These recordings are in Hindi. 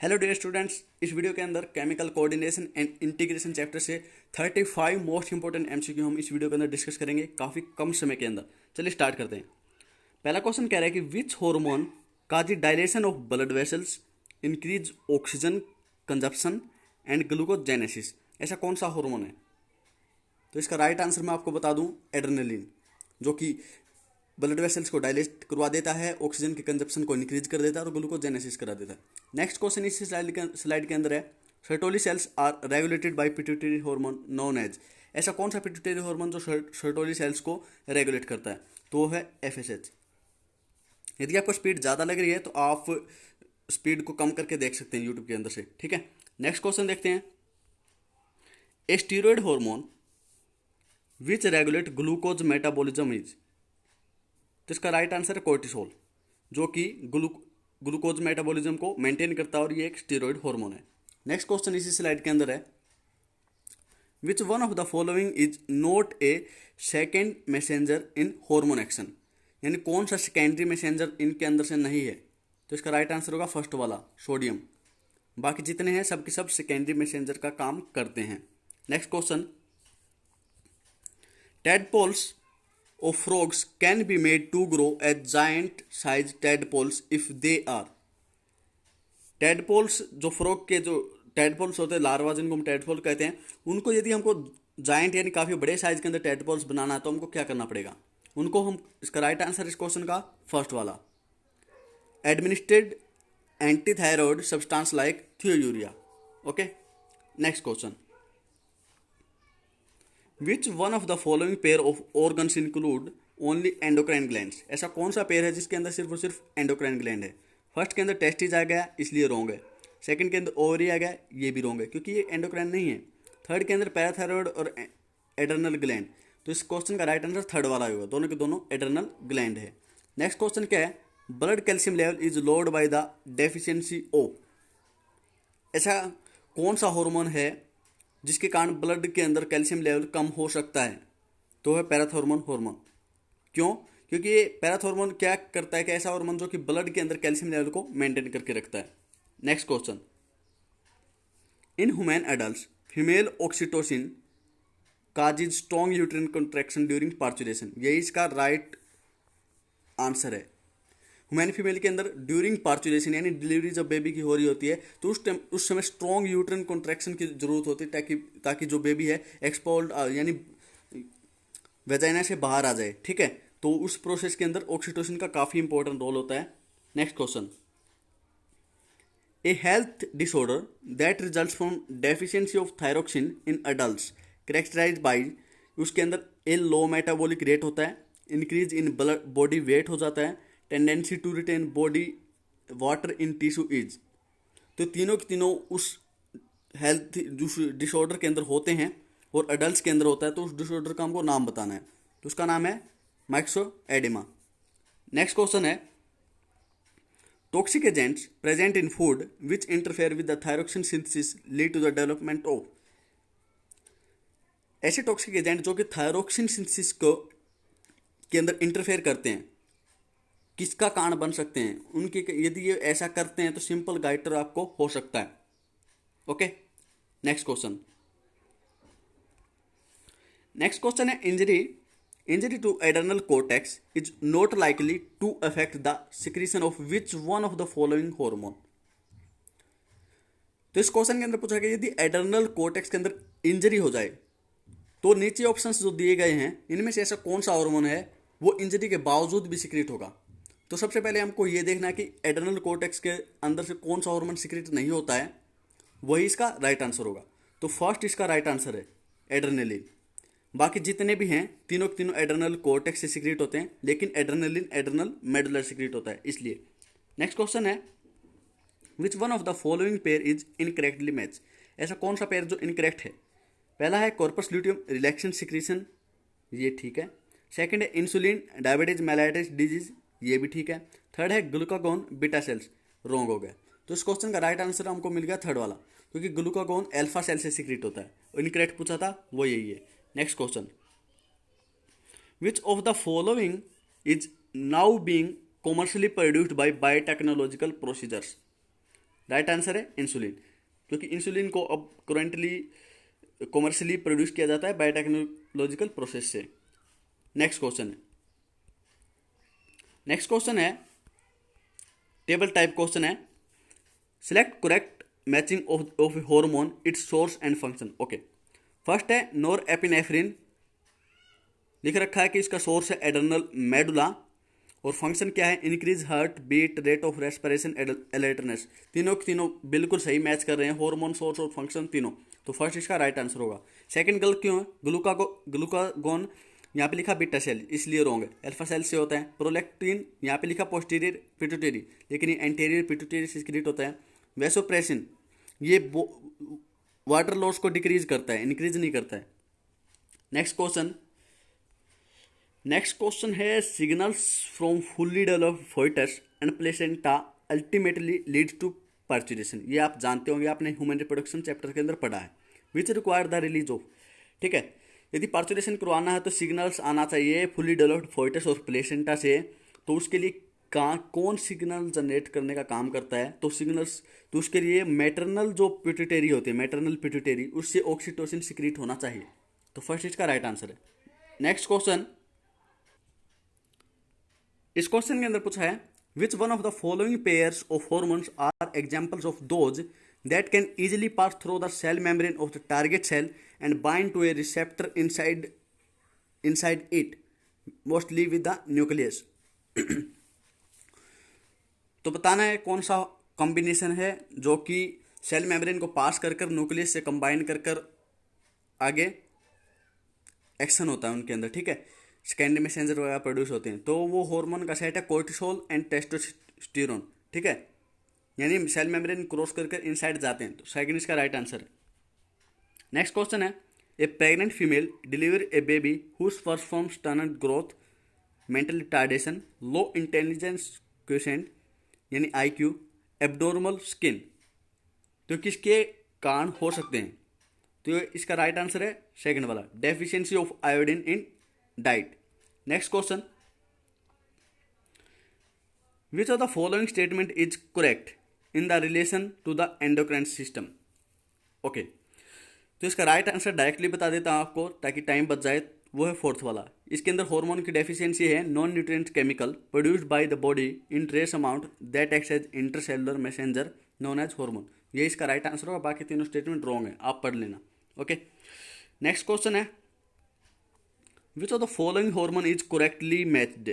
हेलो डियर स्टूडेंट्स, इस वीडियो के अंदर chemical coordination and integration chapter से 35 मोस्ट इंपॉर्टेंट एमसीक्यू हम इस वीडियो के अंदर डिस्कस करेंगे काफ़ी कम समय के अंदर। चलिए स्टार्ट करते हैं। पहला क्वेश्चन कह रहा है कि which hormone cause dilation of blood vessels, increase oxygen consumption and glucogenesis. ऐसा कौन सा हार्मोन है? तो इसका राइट आंसर मैं आपको बता दूं, एड्रेनलिन, जो कि ब्लड वेसल्स को डायलेट करवा देता है, ऑक्सीजन के कंजप्शन को इंक्रीज कर देता है और ग्लूकोजेनेसिस करा देता है। नेक्स्ट क्वेश्चन इस स्लाइड के अंदर है, Sertoli cells are regulated by pituitary hormone known as. ऐसा कौन सा पिट्यूटरी हार्मोन जो सर्टोली सेल्स को रेगुलेट करता है? तो वो है एफएसएच। यदि आपको स्पीड ज़्यादा लग रही है तो आप स्पीड को कम करके देख सकते हैं यूट्यूब के अंदर से, ठीक है। नेक्स्ट क्वेश्चन देखते हैं, a steroid hormone which regulate glucose metabolism is. तो इसका राइट आंसर है कोर्टिसोल, जो कि ग्लूकोज मेटाबॉलिज्म को मेंटेन करता है और ये एक स्टेरॉइड हार्मोन है। नेक्स्ट क्वेश्चन इसी स्लाइड के अंदर है, which one of the following is not a second messenger in hormone action. यानी कौन सा सेकेंडरी मैसेंजर इनके अंदर से नहीं है? तो इसका राइट आंसर होगा फर्स्ट वाला, सोडियम। बाकी जितने हैं सब के सब सेकेंडरी मैसेंजर का काम करते हैं। Next question, tadpoles of frogs can be made to grow as giant size tadpoles if they are। tadpoles जो फ्रॉग के जो tadpoles होते हैं, लार्वा जिनको हम tadpole कहते हैं, उनको यदि हमको जायंट यानी काफ़ी बड़े साइज के अंदर tadpoles बनाना है तो हमको क्या करना पड़ेगा? उनको हम, इसका राइट आंसर इस क्वेश्चन का फर्स्ट वाला, administered antithyroid substance like thiourea. Okay. Next question, which one of the following pair of organs include only endocrine glands. ऐसा कौन सा पेयर है जिसके अंदर सिर्फ और सिर्फ एंडोक्राइन ग्लैंड है? फर्स्ट के अंदर टेस्टिस आ गया, इसलिए रॉन्ग है। सेकंड के अंदर ओवरी आ गया, ये भी रॉन्ग है क्योंकि ये एंडोक्राइन नहीं है। थर्ड के अंदर पैराथायरॉयड और एड्रेनल ग्लैंड, तो इस क्वेश्चन का राइट आंसर थर्ड वाला होगा, दोनों के दोनों एड्रेनल ग्लैंड है। नेक्स्ट क्वेश्चन क्या है, blood calcium level is load by the deficiency of. ऐसा कौन सा हार्मोन है जिसके कारण ब्लड के अंदर कैल्शियम लेवल कम हो सकता है? तो है पैराथॉर्मोन हार्मोन। क्यों? क्योंकि ये पैराथॉर्मोन क्या करता है कि ऐसा हार्मोन जो कि ब्लड के अंदर कैल्शियम लेवल को मेंटेन करके रखता है। Next question, in human adults female oxytocin causes strong uterine contraction during parturition. यही इसका राइट आंसर है। ह्यूमन फीमेल के अंदर ड्यूरिंग पार्चुलेशन यानी डिलीवरी जब बेबी की हो रही होती है तो उस समय स्ट्रॉन्ग यूट्रिन कॉन्ट्रैक्शन की जरूरत होती है ताकि जो बेबी है एक्सपोल्ड यानी वेजाइना से बाहर आ जाए, ठीक है। तो उस प्रोसेस के अंदर ऑक्सीटोसिन का काफ़ी इंपॉर्टेंट रोल होता है। Next question, a health disorder that result from deficiency of thyroxine in adult characterize by, उसके अंदर ए लो मेटाबॉलिक रेट होता है, increase in blood body weight हो जाता है, tendency to retain body water in tissues. तो तीनों के तीनों उस हेल्थ डिसऑर्डर के अंदर होते हैं और अडल्ट के अंदर होता है, तो उस डिसऑर्डर का हमको नाम बताना है, तो उसका नाम है माइक्सोएडेमा। नेक्स्ट क्वेश्चन है, toxic agents present in food which interfere with the thyroxine synthesis lead to the development of. ऐसे टॉक्सिक एजेंट जो कि थायरोक्सिन सिंथेसिस को के अंदर इंटरफेयर करते हैं किसका कारण बन सकते हैं? उनके यदि ये ऐसा करते हैं तो सिंपल गाइटर आपको हो सकता है। ओके। नेक्स्ट क्वेश्चन, है injury to adrenal cortex is not likely to affect the secretion of which one of the following hormone. तो इस क्वेश्चन के अंदर पूछा गया यदि एडर्नल कोर्टेक्स के अंदर इंजरी हो जाए तो नीचे ऑप्शंस जो दिए गए हैं इनमें से ऐसा कौन सा हार्मोन है वो इंजरी के बावजूद भी सिक्रीट होगा। तो सबसे पहले हमको ये देखना है कि एड्रेनल कोर्टेक्स के अंदर से कौन सा हार्मोन सिक्रीट नहीं होता है, वही इसका राइट आंसर होगा। तो फर्स्ट इसका राइट आंसर है एड्रेनलिन। बाकी जितने भी हैं तीनों के तीनों एड्रेनल कोर्टेक्स से सिक्रीट होते हैं, लेकिन एड्रेनलिन एड्रेनल मेडुलर सिक्रीट होता है इसलिए। नेक्स्ट क्वेश्चन है, which one of the following pair is incorrectly match. ऐसा कौन सा पेयर जो इनकरेक्ट है? पहला है कॉर्पस ल्यूटियम रिलैक्सेशन सिक्रीशन, ये ठीक है। सेकंड है इंसुलिन डायबिटीज मेलाइटिस डिजीज, ये भी ठीक है। थर्ड है ग्लूकागोन बीटा सेल्स, रॉन्ग हो गया। तो इस क्वेश्चन का राइट आंसर हमको मिल गया थर्ड वाला, क्योंकि ग्लूकागोन अल्फा सेल से सिक्रीट होता है और इनकरेक्ट पूछा था वो यही है। Next question, which of the following is now being commercially produced by biotechnological procedures. Right answer है इंसुलिन, क्योंकि इंसुलिन को अब करेंटली कॉमर्शियली प्रोड्यूस किया जाता है बायोटेक्नोलॉजिकल प्रोसेस से। नेक्स्ट क्वेश्चन है टेबल टाइप क्वेश्चन है, select correct matching of hormone it's source and function. Okay, first है नोर एपिनेफ्रिन, लिख रखा है कि इसका सोर्स है एडर्नल मेडुला और फंक्शन क्या है, increase heart beat, rate of respiration, alertness. तीनों के तीनों बिल्कुल सही मैच कर रहे हैं, हार्मोन, सोर्स और फंक्शन तीनों। तो फर्स्ट इसका राइट आंसर होगा। सेकंड गलत क्यों है, ग्लूकागोन यहाँ पे लिखा बीटा सेल, इसलिए रॉन्ग है, अल्फा सेल से होता है। प्रोलैक्टिन यहाँ पे लिखा पोस्टीरियर पिट्यूटरी, लेकिन ये एंटीरियर पिट्यूटरी से सिक्रीट होता है। वैसोप्रेसिन ये वाटर लॉस को डिक्रीज करता है, इंक्रीज नहीं करता है। नेक्स्ट क्वेश्चन है, signals from fully developed foetus and placenta ultimately leads to parturition. ये आप जानते होंगे, आपने ह्यूमन रिप्रोडक्शन चैप्टर के अंदर पढ़ा है। Which require the release of, ठीक है, यदि पार्चुरेशन करवाना है तो सिग्नल्स आना चाहिए फुल्ली डेवलप्ड फोइटस और प्लेसेंटा से। तो उसके लिए कौन सिग्नल जनरेट करने का काम करता है, तो सिग्नल्स, तो उसके लिए मैटरनल जो पिट्यूटरी होती है, मैटरनल पिट्यूटरी, उससे ऑक्सीटोसिन सिक्रीट होना चाहिए। तो फर्स्ट इसका राइट आंसर है। नेक्स्ट क्वेश्चन, इस क्वेश्चन के अंदर पूछा है, which one of the following pairs of hormones are examples of those that can easily pass through the cell membrane of the target cell and bind to a receptor inside it, mostly with the nucleus. तो बताना है कौन सा कॉम्बिनेशन है जो कि सेल मेम्ब्रेन को पास कर कर न्यूक्लियस से कंबाइन कर कर आगे एक्शन होता है उनके अंदर, ठीक है, सेकेंडरी मैसेंजर वगैरह प्रोड्यूस होते हैं। तो वो हार्मोन का सेट है कोर्टिसोल एंड टेस्टोस्टेरोन, ठीक है, यानी सेल मेम्ब्रेन क्रॉस कर कर इनसाइड जाते हैं। तो सेकंड इसका राइट आंसर है। नेक्स्ट क्वेश्चन है, a pregnant female deliver a baby whose perform sternal growth, mental retardation, low intelligence quotient यानी IQ, एब्नॉर्मल स्किन, तो किसके कारण हो सकते हैं। तो इसका राइट आंसर है सेकंड वाला, deficiency of iodine in diet. Next question, which of the following statement is correct in the relation to the endocrine system. Okay, तो इसका राइट आंसर डायरेक्टली बता देता हूं आपको ताकि टाइम बच जाए, वो है फोर्थ वाला। इसके अंदर हार्मोन की डेफिशिएंसी है non nutrient chemical produced by the body in trace amount that acts as intercellular messenger known as hormone. ये इसका राइट आंसर होगा, बाकी तीनों स्टेटमेंट रॉन्ग है, आप पढ़ लेना। ओके, नेक्स्ट क्वेश्चन है, which of the following hormone is correctly matched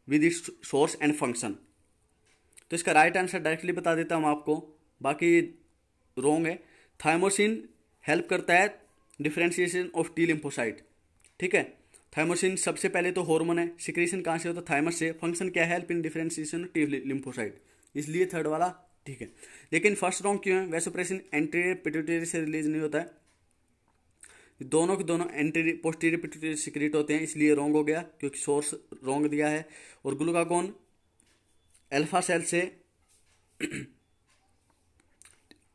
with its source and function. तो इसका राइट आंसर डायरेक्टली बता देता हूँ आपको, बाकी रॉन्ग है। थाइमोसिन हेल्प करता है डिफरेंशिएशन ऑफ टी लिम्फोसाइट, ठीक है, थाइमोसिन सबसे पहले तो हार्मोन है, सिक्रीशन कहाँ से होता है, थाइमस से। फंक्शन क्या है, help in differentiation of T lymphocyte, इसलिए थर्ड वाला ठीक है। लेकिन फर्स्ट रॉन्ग क्यों है, वैसोप्रेसिन एंटीरियर पिट्यूटरी से रिलीज नहीं होता है, दोनों के दोनों एंटीरियर पोस्टीरियर पिट्यूटरी सिक्रीट होते हैं, इसलिए रॉन्ग हो गया क्योंकि सोर्स रॉन्ग दिया है। और ग्लूकागोन अल्फा सेल से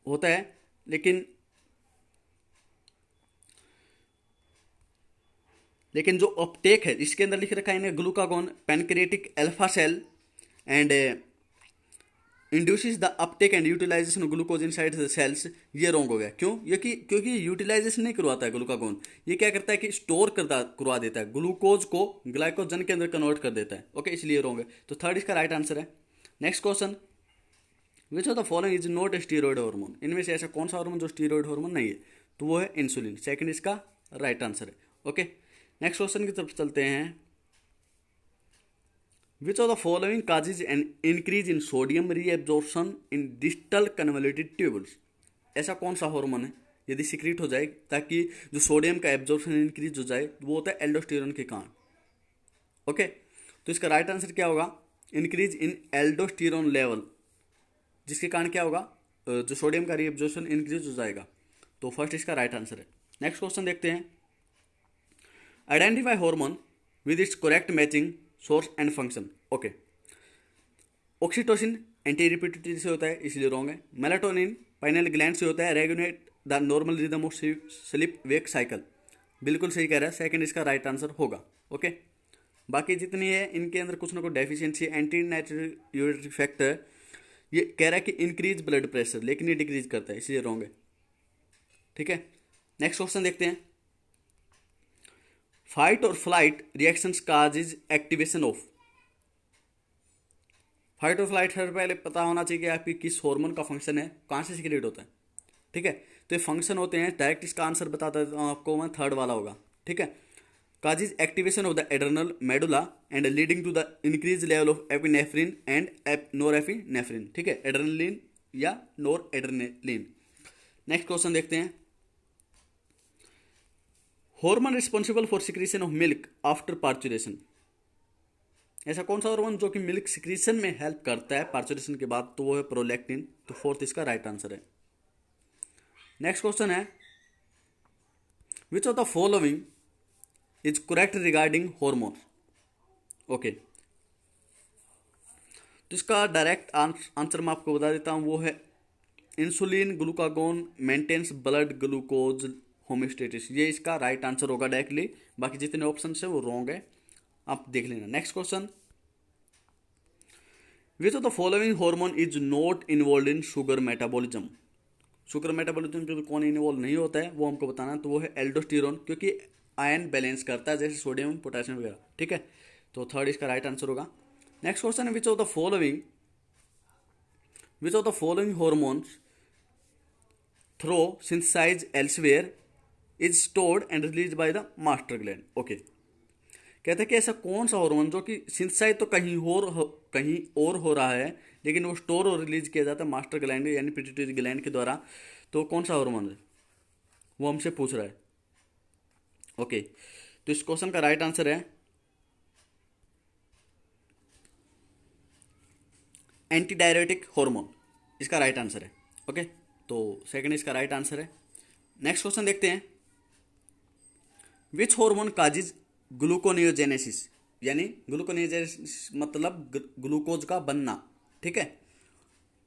होता है, लेकिन जो अपटेक है इसके अंदर लिख रखा है इन्हें, glucagon pancreatic alpha cell and induces the uptake and utilization of glucose inside the cells. ये रॉन्ग हो गया, क्यों, ये क्योंकि यूटिलाइजेशन नहीं करवाता है ग्लूकागोन, ये क्या करता है कि स्टोर करवा देता है, ग्लूकोज को ग्लाइकोजन के अंदर कन्वर्ट कर देता है। ओके, इसलिए रॉन्ग है। तो थर्ड इसका राइट आंसर है। Next question, which of the following is not a steroid hormone. इनमें से ऐसा कौन सा हार्मोन जो स्टीरॉयड हार्मोन नहीं है, तो वो है इंसुलिन। सेकंड इसका राइट आंसर है। ओके, नेक्स्ट क्वेश्चन की तरफ चलते हैं, विच of the following causes an increase in sodium reabsorption in distal convoluted tubules. ऐसा कौन सा हार्मोन है यदि सिक्रीट हो जाए ताकि जो सोडियम का एब्जॉर्प्शन इंक्रीज हो जाए, वो होता है एल्डोस्टेरोन के कारण। ओके, तो इसका राइट आंसर क्या होगा, इंक्रीज इन एल्डोस्टेरोन लेवल, जिसके कारण क्या होगा, जो सोडियम का रीएब्जॉर्प्शन इंक्रीज हो जाएगा। तो फर्स्ट इसका राइट आंसर है। नेक्स्ट क्वेश्चन देखते हैं, identify hormone with its correct matching source and function. Okay, oxytocin anterior pituitary से होता है, इसलिए रॉन्ग है। मेलाटोनिन पाइनियल ग्लैंड से होता है, regulate the normal rhythm of sleep wake cycle, बिल्कुल सही कह रहा है, सेकंड इसका राइट आंसर होगा। ओके, बाकी जितनी है इनके अंदर कुछ ना कुछ डेफिशिएंसी, एंटी नाइट्रोयूरेटिक फैक्टर ये कह रहा है कि इंक्रीज ब्लड प्रेशर, लेकिन ये डिक्रीज करता है, इसलिए रॉन्ग है। ठीक है, नेक्स्ट क्वेश्चन देखते हैं। फाइट और flight reactions causes activation of. Fight और फ्लाइट हर पहले पता होना चाहिए कि आपकी किस हार्मोन का फंक्शन है, कहाँ से सीक्रेट होता है। ठीक है, तो ये फंक्शन होते हैं, डायरेक्ट इसका आंसर बताता है आपको मैं, थर्ड वाला होगा। ठीक है, causes activation of the adrenal medulla and leading to the increase level of epinephrine and norepinephrine. ठीक है, एड्रेनलिन या नोर एड्रेनलिन। नेक्स्ट क्वेश्चन देखते हैं। Hormone responsible for secretion of milk after parturition. ऐसा कौन सा हार्मोन जो कि मिल्क सिक्रीशन में हेल्प करता है पार्चुरेशन के बाद, तो वो है प्रोलैक्टिन। तो फोर्थ इसका राइट आंसर है। नेक्स्ट क्वेश्चन है, which of the following is correct regarding hormone. Okay, तो इसका डायरेक्ट आंसर मैं आपको बता देता हूं, वो है insulin glucagon maintains blood glucose homeostasis. ये इसका राइट आंसर होगा डायरेक्टली, बाकी जितने ऑप्शन है वो रॉन्ग है, आप देख लेना। Next question, which of the following hormone is not involve in sugar metabolism. Sugar metabolism जो कौन इन्वॉल्व नहीं होता है वो हमको बताना, तो वो है एल्डोस्टेरोन, क्योंकि आयन बैलेंस करता है जैसे सोडियम पोटेशियम वगैरह। ठीक है, तो थर्ड इसका राइट आंसर होगा। नेक्स्ट क्वेश्चन है, which of the following hormones though synthesize elsewhere is stored and release by the master gland. Okay, कहते हैं कि ऐसा कौन सा हार्मोन जो कि सिंथेसाइज तो कहीं और हो रहा है, लेकिन वो स्टोर और रिलीज किया जाता है मास्टर ग्लैंड यानी पिट्यूटरी ग्लैंड के द्वारा। तो कौन सा हार्मोन है वो हमसे पूछ रहा है। ओके, तो इस क्वेश्चन का राइट आंसर है एंटी डायरेटिक हार्मोन, इसका राइट आंसर है। ओके, तो सेकंड इसका राइट आंसर है। नेक्स्ट क्वेश्चन देखते हैं, विच हार्मोन काजिज ग्लूकोनियोजेनेसिस, यानी ग्लूकोनियोजेनेसिस मतलब ग्लूकोज का बनना। ठीक है,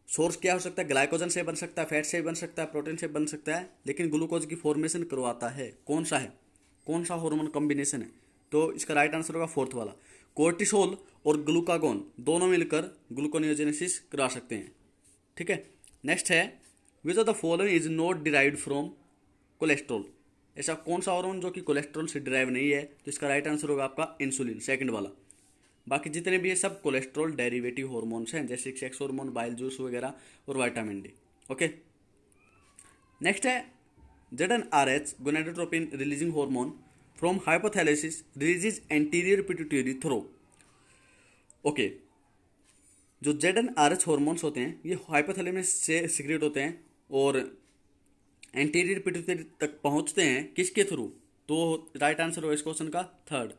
सोर्स क्या हो सकता है, ग्लाइकोजन से बन सकता है, फैट से बन सकता है, प्रोटीन से बन सकता है, लेकिन ग्लूकोज की फॉर्मेशन करवाता है कौन सा है, कौन सा हार्मोन कॉम्बिनेशन है। तो इसका राइट आंसर होगा फोर्थ वाला, कोर्टिसोल और ग्लूकागोन दोनों मिलकर ग्लूकोनियोजेनेसिस करा सकते हैं। ठीक है, नेक्स्ट है, which of the following is not derived from cholesterol. ऐसा कौन सा हार्मोन जो कि कोलेस्ट्रॉल से डिराइव नहीं है, तो इसका राइट आंसर होगा आपका इंसुलिन, सेकंड वाला। बाकी जितने भी है सब कोलेस्ट्रॉल डेरिवेटिव हार्मोन्स हैं, जैसे सेक्स हार्मोन, बाइल जूस वगैरह और विटामिन डी। ओके, नेक्स्ट है, ZNRH gonadotropin releasing hormone from hypothalamus releases anterior pituitary through. Okay, जो ZNRH हार्मोन्स होते हैं ये हाइपोथैलेमस से सिक्रेट होते हैं और एंटीरियर पिट्यूटरी तक पहुंचते हैं किसके थ्रू, तो राइट आंसर होगा इस क्वेश्चन का थर्ड।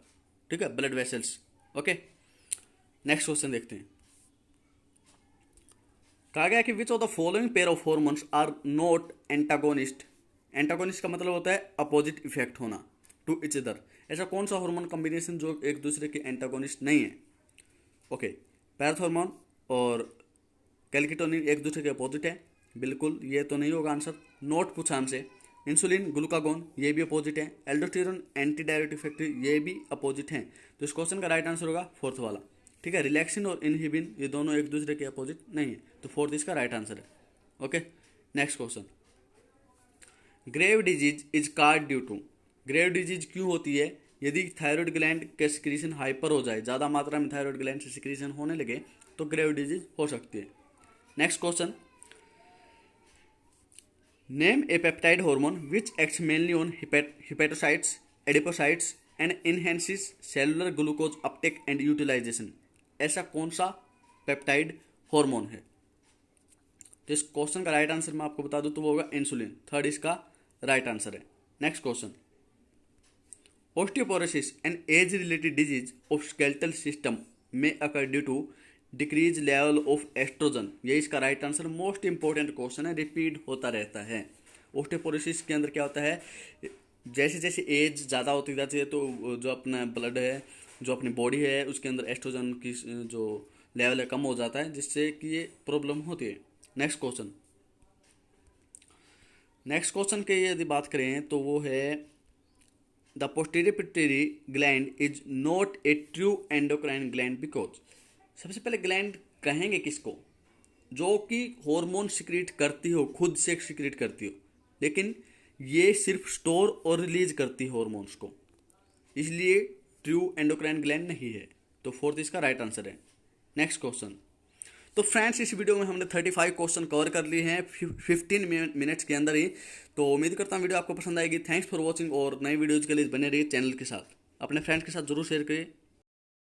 ठीक है, blood vessels. Okay, next question देखते हैं। कहा गया कि which of the following pair of hormones are not antagonist. Antagonist का मतलब होता है अपोजिट इफेक्ट होना टू इच अदर। ऐसा कौन सा हार्मोन कॉम्बिनेशन जो एक दूसरे के एंटागोनिस्ट नहीं है। ओके, पैराथॉर्मोन और कैल्किटोनिन एक दूसरे के अपोजिट है, बिल्कुल ये तो नहीं होगा आंसर, नोट पूछा हमसे। इंसुलिन ग्लूकागोन ये भी अपोजिट है, एल्डोस्टेरोन एंटी डायरेटिक फैक्टर ये भी अपोजिट हैं। तो इस क्वेश्चन का राइट आंसर होगा फोर्थ वाला। ठीक है, रिलैक्सिन और इनहिबिन ये दोनों एक दूसरे के अपोजिट नहीं है, तो फोर्थ इसका राइट आंसर है। Okay, next question, grave disease is called due to. Grave disease क्यों होती है, यदि थायराइड ग्लैंड के सिक्रीशन हाइपर हो जाए, ज़्यादा मात्रा में थायराइड ग्लैंड से सिक्रीशन होने लगे तो ग्रेव डिजीज हो सकती है। Next question, name a peptide hormone which acts mainly on hepatocytes adipocytes and enhances cellular glucose uptake and utilisation. ऐसा कौन सा पेप्टाइड हार्मोन है। तो इस क्वेश्चन का राइट आंसर मैं आपको बता दूं तो वो होगा इंसुलिन, थर्ड इसका राइट आंसर है। Next question, osteoporosis an age related disease of skeletal system में occur due to decrease level of oestrogen. ये इसका right answer, most important question है, रिपीट होता रहता है। ओस्टियोपोरोसिस के अंदर क्या होता है, जैसे जैसे एज ज़्यादा होती जाती है तो जो अपना ब्लड है, जो अपनी बॉडी है, उसके अंदर एस्ट्रोजन की जो लेवल है कम हो जाता है, जिससे कि ये प्रॉब्लम होती है। नेक्स्ट क्वेश्चन की यदि बात करें तो वो है the posterior pituitary gland is not a true endocrine gland because. सबसे पहले ग्लैंड कहेंगे किसको, जो कि हार्मोन सिक्रीट करती हो, खुद से सिक्रीट करती हो, लेकिन ये सिर्फ स्टोर और रिलीज करती है हॉर्मोन्स को, इसलिए ट्रू एंडोक्राइन ग्लैंड नहीं है। तो फोर्थ इसका राइट आंसर है। Next question. तो फ्रेंड्स इस वीडियो में हमने 35 क्वेश्चन कवर कर लिए हैं 15 मिनट्स के अंदर ही। तो उम्मीद करता हूँ वीडियो आपको पसंद आएगी। थैंक्स फॉर वॉचिंग, और नई वीडियोज़ के लिए बने रहिए चैनल के साथ, अपने फ्रेंड्स के साथ जरूर शेयर करिए।